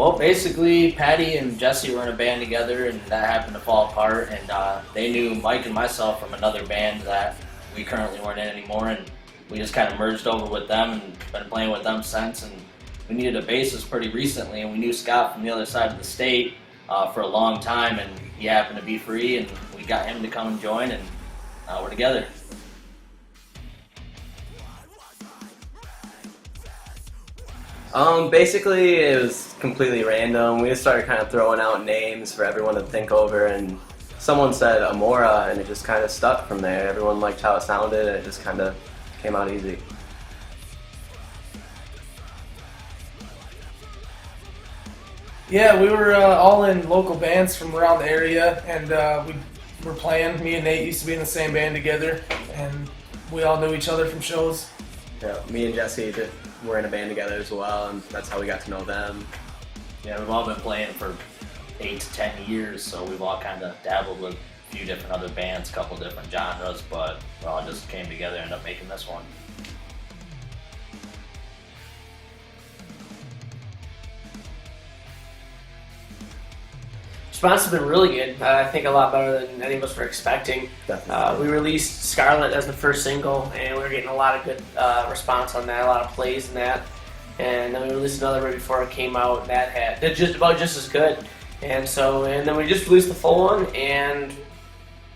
Well, basically, Patty and Jesse were in a band together, and that happened to fall apart. And they knew Mike and myself from another band that we currently weren't in anymore, and we just kind of merged over with them and been playing with them since. And we needed a bassist pretty recently, and we knew Scott from the other side of the state for a long time, and he happened to be free, and we got him to come and join, and now we're together. Basically, it was completely random. We just started kind of throwing out names for everyone to think over, and someone said Amoura, and it just kind of stuck from there. Everyone liked how it sounded, and it just kind of came out easy. Yeah, we were all in local bands from around the area, and we were playing. Me and Nate used to be in the same band together, and we all knew each other from shows. Yeah, me and Jesse were in a band together as well, and that's how we got to know them. Yeah, we've all been playing for 8 to 10 years, so we've all kind of dabbled with a few different other bands, a couple different genres, but we all just came together and ended up making this one. Response has been really good. I think a lot better than any of us were expecting. We released Scarlet as the first single, and we were getting a lot of good response on that, a lot of plays in that. And then we released another right before it came out, and that did just as good. And then we just released the full one, and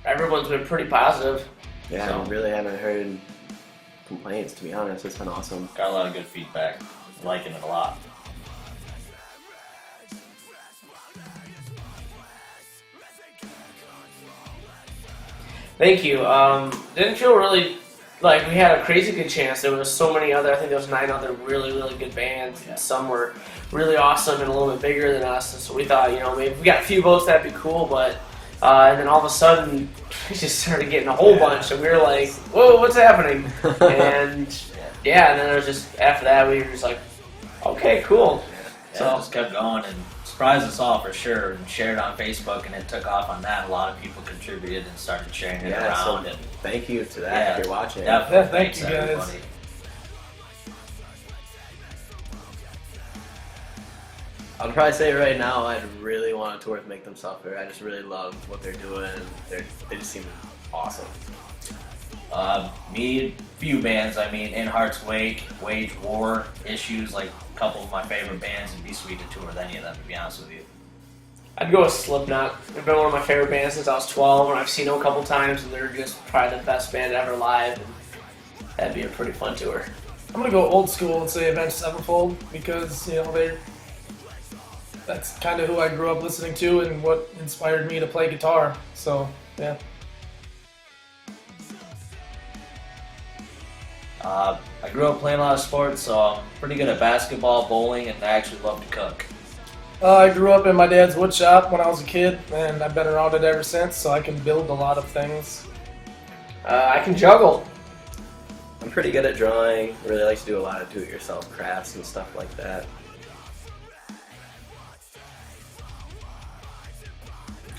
everyone's been pretty positive. Yeah, So. I really haven't heard complaints, to be honest. It's been awesome. Got a lot of good feedback. I'm liking it a lot. Thank you. Didn't feel really like we had a crazy good chance. There was so many other, I think there was 9 other really, really good bands. Yeah. Some were really awesome and a little bit bigger than us. And so we thought, maybe if we got a few votes, that'd be cool. But and then all of a sudden, we just started getting a whole bunch, and we were like, whoa, what's happening? And and then there was just, after that, we were just like, okay, cool. Yeah, So- it just kept going and surprised us all for sure, and shared on Facebook, and it took off on that. A lot of people contributed and started sharing it Yeah, so around. And thank you to that Yeah, if you're watching. definitely, Yeah, thank thanks you, guys. everybody. I'd probably say right now I'd really want to tour with Make Them Suffer. I just really love what they're doing. They just seem awesome. Me, few bands. I mean, In Heart's Wake, Wage War, Issues, like a couple of my favorite bands. It'd be sweet to tour with any of them, to be honest with you. I'd go with Slipknot. They've been one of my favorite bands since I was 12, and I've seen them a couple times, and they're just probably the best band ever live, and that'd be a pretty fun tour. I'm gonna go old school and say Avenged Sevenfold because that's kind of who I grew up listening to and what inspired me to play guitar. So yeah. I grew up playing a lot of sports, so I'm pretty good at basketball, bowling, and I actually love to cook. I grew up in my dad's wood shop when I was a kid, and I've been around it ever since. So I can build a lot of things. I can juggle. I'm pretty good at drawing. Really like to do a lot of do-it-yourself crafts and stuff like that.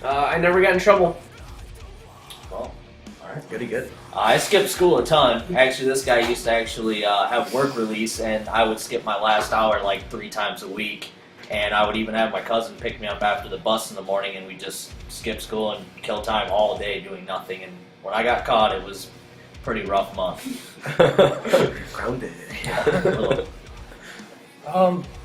I never got in trouble. Well, alright. Pretty good. I skipped school a ton. Actually, this guy used to have work release, and I would skip my last hour like 3 times a week. And I would even have my cousin pick me up after the bus in the morning, and we just skip school and kill time all day doing nothing. And when I got caught, it was a pretty rough month. Grounded.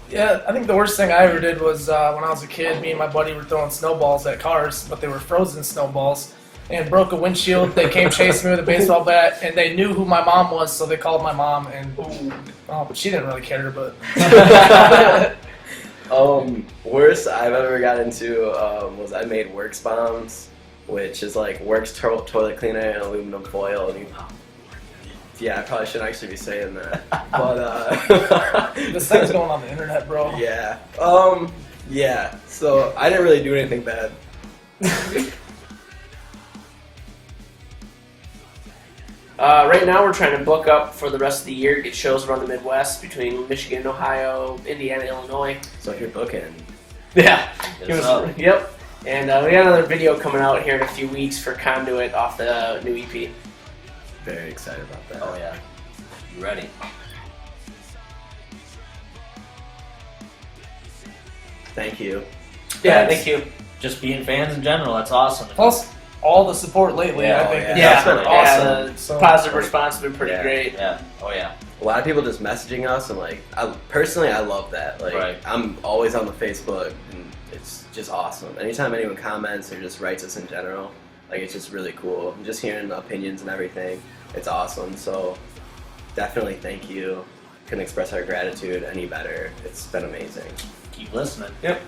Yeah, I think the worst thing I ever did was when I was a kid, me and my buddy were throwing snowballs at cars, but they were frozen snowballs, and broke a windshield. They came chasing me with a baseball bat, and they knew who my mom was, so they called my mom, and but she didn't really care, but... Worst I've ever got into was I made Works bombs, which is like Works toilet cleaner and aluminum foil. And yeah, I probably shouldn't actually be saying that, but This thing's going on the internet, bro. yeah, yeah. So I didn't really do anything bad. Right now, we're trying to book up for the rest of the year, get shows around the Midwest between Michigan, Ohio, Indiana, Illinois. So if you're booking, Yeah. Yes, sir. Yep. And we got another video coming out here in a few weeks for Conduit off the new EP. very excited about that. Oh yeah, you ready? Thank you. Yeah, thank you. Just being fans in general, that's awesome. Plus, all the support lately, Yeah, I think. yeah. is That's been awesome. The So- positive response has been pretty Yeah. great. Yeah. Oh yeah. A lot of people just messaging us, and like, personally, I love that. Like, Right. I'm always on the Facebook, and it's just awesome. Anytime anyone comments or just writes us in general, like, it's just really cool. And just hearing the opinions and everything, it's awesome. So, definitely thank you. Couldn't express our gratitude any better. It's been amazing. Keep listening. Yep.